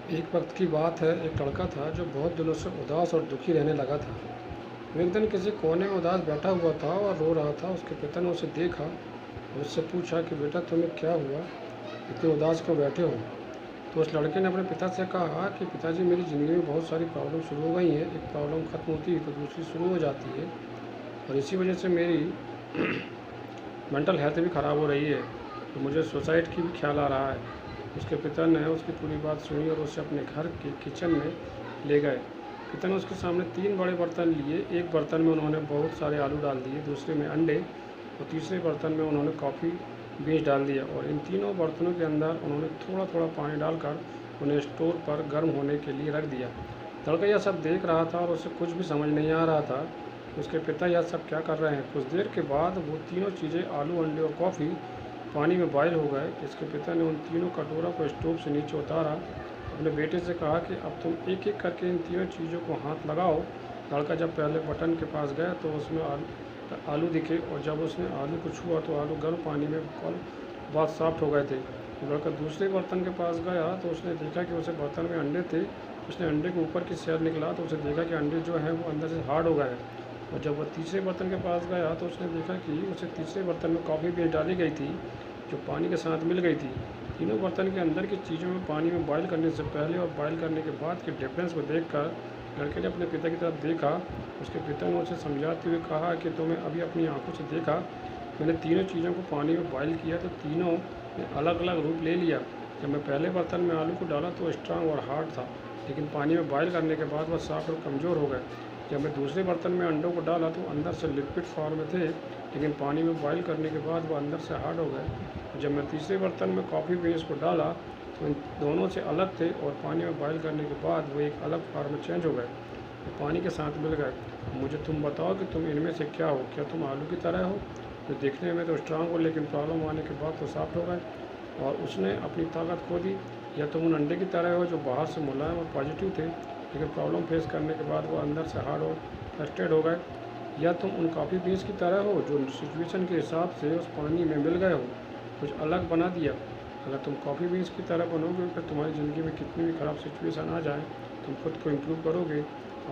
एक वक्त की बात है, एक लड़का था जो बहुत दिनों से उदास और दुखी रहने लगा था। वो एक दिन किसी कोने में उदास बैठा हुआ था और रो रहा था। उसके पिता ने उसे देखा और उससे पूछा कि बेटा, तुम्हें क्या हुआ, इतने उदास क्यों बैठे हो। तो उस लड़के ने अपने पिता से कहा कि पिताजी, मेरी ज़िंदगी में बहुत सारी प्रॉब्लम शुरू हो गई हैं। एक प्रॉब्लम ख़त्म होती है तो दूसरी शुरू हो जाती है, और इसी वजह से मेरी मेंटल हेल्थ भी ख़राब हो रही है। तो मुझे सुसाइड की भी ख्याल आ रहा है। उसके पिता ने उसकी पूरी बात सुनी और उसे अपने घर के किचन में ले गए। पिता ने उसके सामने 3 बड़े बर्तन लिए। एक बर्तन में उन्होंने बहुत सारे आलू डाल दिए, दूसरे में अंडे और तीसरे बर्तन में उन्होंने कॉफ़ी बीज डाल दिया। और इन तीनों बर्तनों के अंदर उन्होंने थोड़ा थोड़ा पानी डालकर उन्हें स्टोर पर गर्म होने के लिए रख दिया। लड़का यह सब देख रहा था और उसे कुछ भी समझ नहीं आ रहा था कि उसके पिता यह सब क्या कर रहे हैं। कुछ देर के बाद वो तीनों चीज़ें, आलू, अंडे और कॉफ़ी, पानी में बॉयल हो गए। इसके पिता ने उन तीनों कटोरों को स्टोव से नीचे उतारा। अपने बेटे से कहा कि अब तुम एक एक करके इन तीनों चीज़ों को हाथ लगाओ। लड़का जब पहले बटन के पास गया तो उसमें आलू दिखे, और जब उसने आलू को छुआ तो आलू गर्म पानी में बहुत सॉफ्ट हो गए थे। लड़का दूसरे बर्तन के पास गया तो उसने देखा कि उसे बर्तन में अंडे थे। उसने अंडे के ऊपर की सैर निकला तो उसे देखा कि अंडे जो हैं वो अंदर से हार्ड हो गए हैं। और जब वह तीसरे बर्तन के पास गया तो उसने देखा कि उसे तीसरे बर्तन में कॉफ़ी भी डाली गई थी, जो पानी के साथ मिल गई थी। तीनों बर्तन के अंदर की चीज़ों में पानी में बॉयल करने से पहले और बॉयल करने के बाद के डिफरेंस को देखकर लड़के ने अपने पिता की तरफ देखा। उसके पिता ने उसे समझाते हुए कहा कि तुमने अभी अपनी आंखों से देखा, मैंने तीनों चीज़ों को पानी में बॉयल किया तो तीनों ने अलग अलग रूप ले लिया। जब मैं पहले बर्तन में आलू को डाला तो स्ट्रांग और हार्ड था, लेकिन पानी में बॉयल करने के बाद वह सॉफ्ट और कमज़ोर हो गए। जब मैं दूसरे बर्तन में अंडों को डाला तो अंदर से लिक्विड फॉर्म में थे, लेकिन पानी में बॉयल करने के बाद वह अंदर से हार्ड हो गए। जब मैं तीसरे बर्तन में कॉफ़ी बीन्स को डाला तो इन दोनों से अलग थे, और पानी में बॉयल करने के बाद वो एक अलग फॉर्म में चेंज हो गए, वो पानी के साथ मिल गए। मुझे तुम बताओ कि तुम इनमें से क्या हो। क्या तुम आलू की तरह हो, जो दिखने में तो स्ट्रांग हो लेकिन प्रॉब्लम आने के बाद तो सॉफ्ट हो गए और उसने अपनी ताकत खो दी? या तुम उन अंडे की तरह हो जो बाहर से मुलायम और पॉजिटिव थे, लेकिन प्रॉब्लम फेस करने के बाद वो अंदर से हार्ड और फ्रस्ट्रेट हो गए? या तुम उन कॉफ़ी बीन्स की तरह हो जो सिचुएशन के हिसाब से उस पानी में मिल गए हो, कुछ अलग बना दिया? अगर तुम कॉफ़ी बीन्स की तरह बनोगे फिर तुम्हारी ज़िंदगी में कितनी भी ख़राब सिचुएशन आ जाए, तुम खुद को इम्प्रूव करोगे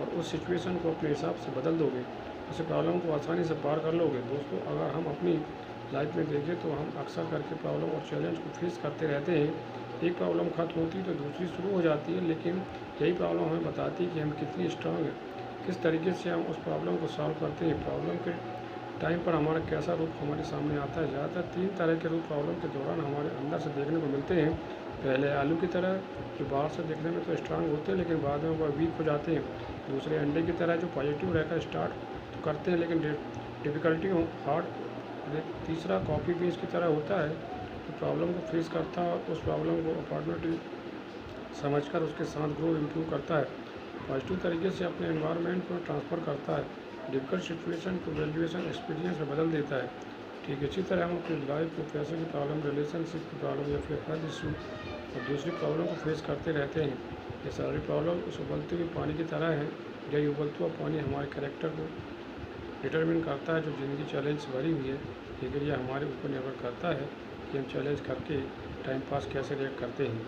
और उस सिचुएशन को अपने हिसाब से बदल दोगे, उस प्रॉब्लम को आसानी से पार कर लोगे। दोस्तों, अगर हम अपनी लाइफ में देखें तो हम अक्सर करके प्रॉब्लम और चैलेंज को फेस करते रहते हैं। एक प्रॉब्लम खत्म होती है तो दूसरी शुरू हो जाती है, लेकिन यही प्रॉब्लम हमें बताती है कि हम कितनी स्ट्रांग हैं, किस तरीके से हम उस प्रॉब्लम को सॉल्व करते हैं। प्रॉब्लम के टाइम पर हमारा कैसा रूप हमारे सामने आता है। ज़्यादातर 3 तरह के रूप प्रॉब्लम के दौरान हमारे अंदर से देखने को मिलते हैं। पहले आलू की तरह, जो बाहर से देखने में तो स्ट्रांग होते हैं लेकिन बाद में वह वीक हो जाते हैं। दूसरे अंडे की तरह, जो पॉजिटिव रहकर स्टार्ट तो करते हैं लेकिन डिफ़िकल्टी हो हार्ड। तीसरा कॉफ़ी बीन्स की तरह होता है, जो प्रॉब्लम को फेस करता है और उस प्रॉब्लम को अपॉर्चुनिटी समझकर उसके साथ ग्रो इम्प्रूव करता है, पॉजिटिव तरीके से अपने एनवायरनमेंट को ट्रांसफ़र करता है, डिफिकल्ट सिचुएशन को वैल्यूएशन एक्सपीरियंस में बदल देता है। ठीक इसी तरह हम अपनी लाइफ में पैसों की प्रॉब्लम, रिलेशनशिप की प्रॉब्लम या फिर हेल्थ इशू और दूसरी प्रॉब्लम को फेस करते रहते हैं। ये सारी प्रॉब्लम उस उबलते हुए पानी की तरह है। यही उबलता हुआ पानी हमारे कैरेक्टर को डिटरमिन करता है, जो ज़िंदगी चैलेंज से भरी हुई है, लेकिन यह हमारे ऊपर निर्भर करता है कि हम चैलेंज करके टाइम पास कैसे रिएक्ट करते हैं।